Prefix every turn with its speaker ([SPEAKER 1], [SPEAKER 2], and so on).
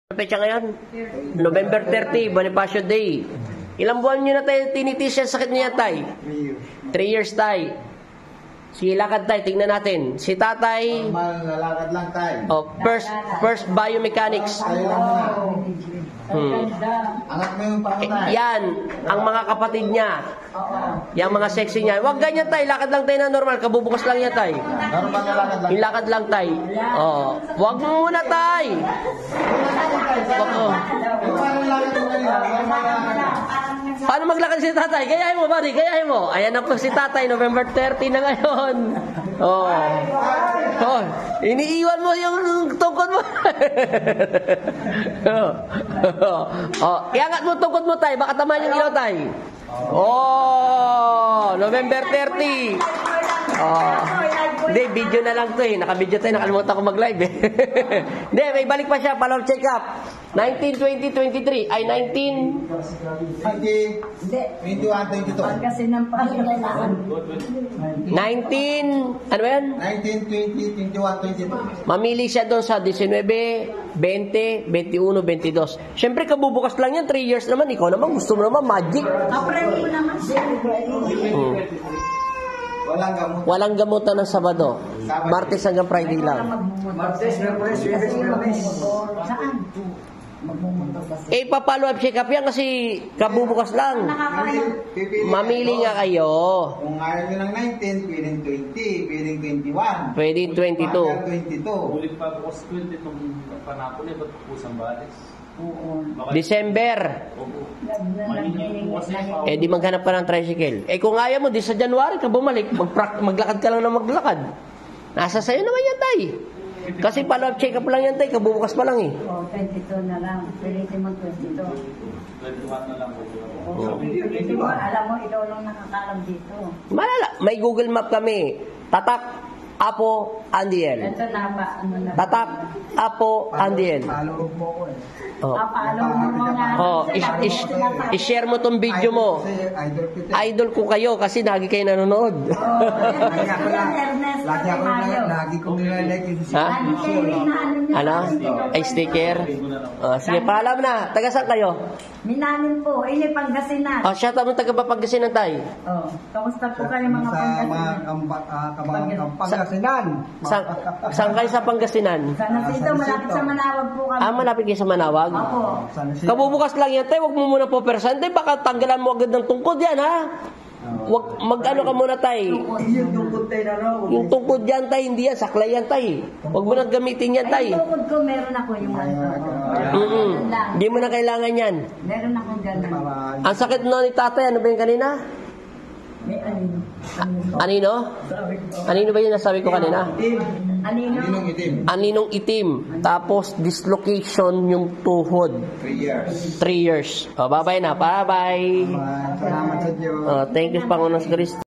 [SPEAKER 1] Pecha ngayon? November 30, Bonifacio Day. Ilang buwan nyo na tayo tinitis yan sakit niya, tay? 3 years, tay. Sige, lakad, tay. Tingnan natin. Si tatay...
[SPEAKER 2] Lalakad lang, tay.
[SPEAKER 1] Oh, first biomechanics.
[SPEAKER 2] Anak mo yung pango, tay.
[SPEAKER 1] Yan, ang mga kapatid niya. Yung mga sexy niya. Huwag ganyan, tay. Lakad lang tayo na normal. Kabubukas lang yan, tay.
[SPEAKER 2] Normal na lakad lang.
[SPEAKER 1] Yung lakad lang, tay. Oh. Huwag mo muna, tay. Paano maglakad si tatay? Gayahin mo, buddy. Gayahin mo. Ayan na po si tatay. November 30 na ngayon. Oh. Oh. Iniiwan mo yung tungkod mo. Oh. Iangat mo tungkod mo, tay. Baka tamaan yung ilaw, tay. Oh. November 30. Oh. Hindi, video na lang to eh. Naka-video tayo. Nakalimutan ko mag-live eh. Hindi, may balik pa siya. Follow check up. 19, 20, 23. Ay, 19...
[SPEAKER 2] 21, 22.
[SPEAKER 3] Kasi ng pangalalaan.
[SPEAKER 1] 19... Ano ba yan?
[SPEAKER 2] 19, 20, 21, 22.
[SPEAKER 1] Mamili siya doon sa 19, 20, 21, 22. Siyempre, kabubukas lang yan. 3 years naman. Ikaw naman, gusto mo naman magic.
[SPEAKER 3] Aprendo mo naman siya.
[SPEAKER 2] Walang gamot.
[SPEAKER 1] Walang gamutan ng Sabado. Martes hanggang Friday lang.
[SPEAKER 3] Martes, saan? Magmumunta kasi.
[SPEAKER 1] Eh, papalo up check up yan kasi kabubukas lang. Mamili nga kayo.
[SPEAKER 2] Kung ayaw nyo ng 19, pwedeng 20, pwedeng 21.
[SPEAKER 1] Pwede 22.
[SPEAKER 2] 22.
[SPEAKER 4] Ulit pa po kasi 20 itong panapon eh, ba't po isang balis?
[SPEAKER 3] Oo.
[SPEAKER 1] December.
[SPEAKER 4] Opo.
[SPEAKER 3] Naghiling.
[SPEAKER 1] Eh, di maghanap ka ng tricycle. Eh, kung ayaw mo, di sa January ka bumalik. Maglakad ka lang na maglakad. Nasa sayo naman yan, tay. Kasi follow-up check-up lang yan, tay. Kabubukas pa lang eh.
[SPEAKER 3] Oo, 22 na lang. Pwede mo 22.
[SPEAKER 4] 21 na lang po.
[SPEAKER 3] Oo, 22. Alam mo, ikaw lang nakakalam dito.
[SPEAKER 1] Malala. May Google Map kami. Tatak, Apo, Andiel.
[SPEAKER 3] Ito na ba? Ano na?
[SPEAKER 1] Tatak, Apo, Andiel.
[SPEAKER 2] Palulog mo ko eh.
[SPEAKER 1] Oh.
[SPEAKER 3] Papaalo mo mga...
[SPEAKER 1] Oh, i-share mo tong video mo.
[SPEAKER 2] Kasi idol kita.
[SPEAKER 1] Idol ko kayo kasi lagi kayo nanonood.
[SPEAKER 2] Lagi ko nilalike yung
[SPEAKER 1] Ha?
[SPEAKER 3] Ano?
[SPEAKER 1] Ay, sticker? Sige, paalam na. Taga saan kayo?
[SPEAKER 3] Minanin po. Ini Pangasinan.
[SPEAKER 1] Oh, shout out mo taga Papagasinan tayo.
[SPEAKER 3] Oh, kamusta po kayo mga
[SPEAKER 2] sa
[SPEAKER 3] Pangasinan?
[SPEAKER 2] Pangasinan.
[SPEAKER 1] Saan kayo sa Pangasinan?
[SPEAKER 3] Sana dito, malapit sa Manawag po kami.
[SPEAKER 1] Ah, malapit kayo sa Manawag?
[SPEAKER 3] Opo.
[SPEAKER 1] Kabubukas lang yan, tayo. Huwag mo muna po persan. Tayo, baka tanggalan mo agad ng tungkod yan, ha? Wag, mag-ano ka muna, tay.
[SPEAKER 2] Yung tungkod tayo na raw.
[SPEAKER 1] Yung tungkod yan, tay. Hindi yan. Saklay yan, tay. Huwag mo na gamitin yan, tay.
[SPEAKER 3] Ay, yung tungkod ko, meron ako yung
[SPEAKER 1] Hindi mo na kailangan yan.
[SPEAKER 3] Meron akong gano'n.
[SPEAKER 1] Ang sakit na ni tatay, ano ba yung kanina?
[SPEAKER 3] May anino.
[SPEAKER 1] Anino? Anino ba yung nasabi ko kanina?
[SPEAKER 3] Anino?
[SPEAKER 2] Ninong itim.
[SPEAKER 1] Aninong itim. Tapos dislocation yung tuhod.
[SPEAKER 2] 3 years.
[SPEAKER 1] 3 years. Oh, bye-bye na. Bye-bye.
[SPEAKER 2] Salamat sa Diyos.
[SPEAKER 1] Oh, thank you, Panginoon Kristo.